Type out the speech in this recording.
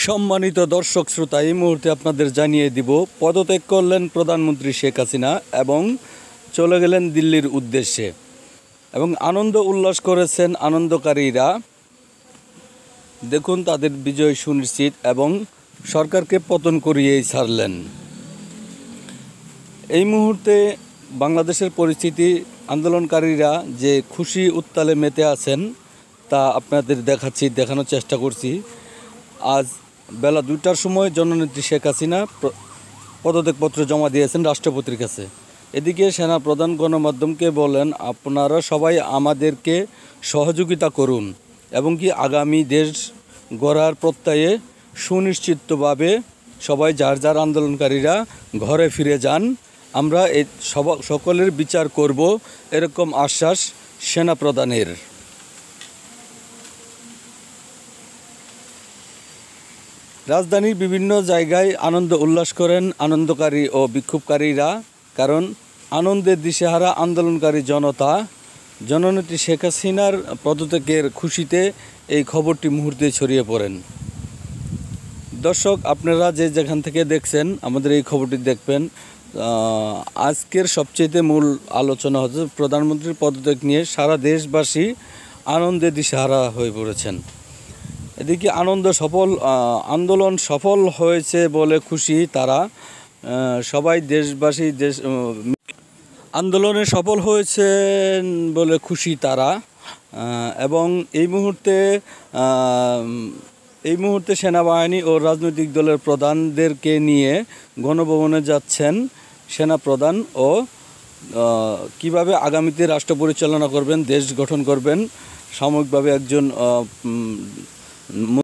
সম্মানিত দর্শক শ্রোতা, এই মুহূর্তে আপনাদের জানিয়ে দিব পদত্যাগ করলেন প্রধানমন্ত্রী শেখ হাসিনা এবং চলে গেলেন দিল্লির উদ্দেশ্যে। এবং আনন্দ উল্লাস করেছেন আনন্দকারীরা। দেখুন, তাদের বিজয় সুনিশ্চিত এবং সরকারকে পতন করিয়েই ছাড়লেন। এই মুহূর্তে বাংলাদেশের পরিস্থিতি, আন্দোলনকারীরা যে খুশি উত্তালে মেতে আছেন তা আপনাদের দেখানোর চেষ্টা করছি। আজ বেলা 2টার সময় জননেত্রী শেখ হাসিনা পদত্যাগপত্র জমা দিয়েছেন রাষ্ট্রপতির কাছে। এদিকে সেনাপ্রধান গণমাধ্যমকে বলেন, আপনারা সবাই আমাদেরকে সহযোগিতা করুন এবং কি আগামী দেশ গড়ার প্রত্যয়ে সুনিশ্চিতভাবে সবাই যার যার আন্দোলনকারীরা ঘরে ফিরে যান, আমরা এই সকলের বিচার করব, এরকম আশ্বাস সেনাপ্রধানের। রাজধানীর বিভিন্ন জায়গায় আনন্দ উল্লাস করেন আনন্দকারী ও বিক্ষোভকারীরা, কারণ আনন্দের দিশেহারা আন্দোলনকারী জনতা জননেত্রী শেখ হাসিনার পদত্যাগের খুশিতে এই খবরটি মুহূর্তে ছড়িয়ে পড়েন। দর্শক, আপনারা যে যেখান থেকে দেখছেন আমাদের এই খবরটি দেখবেন। আজকের সবচেয়ে মূল আলোচনা হচ্ছে প্রধানমন্ত্রীর পদত্যাগ নিয়ে সারা দেশবাসী আনন্দে দিশেহারা হয়ে পড়েছেন। এদিকে আন্দোলন সফল হয়েছে বলে খুশি তারা, সবাই দেশবাসী আন্দোলনে সফল হয়েছেন বলে খুশি তারা। এবং এই মুহূর্তে সেনাবাহিনী ও রাজনৈতিক দলের প্রধানদেরকে নিয়ে গণভবনে যাচ্ছেন সেনাপ্রধান ও কিভাবে আগামীতে রাষ্ট্র পরিচালনা করবেন, দেশ গঠন করবেন, সাময়িকভাবে একজন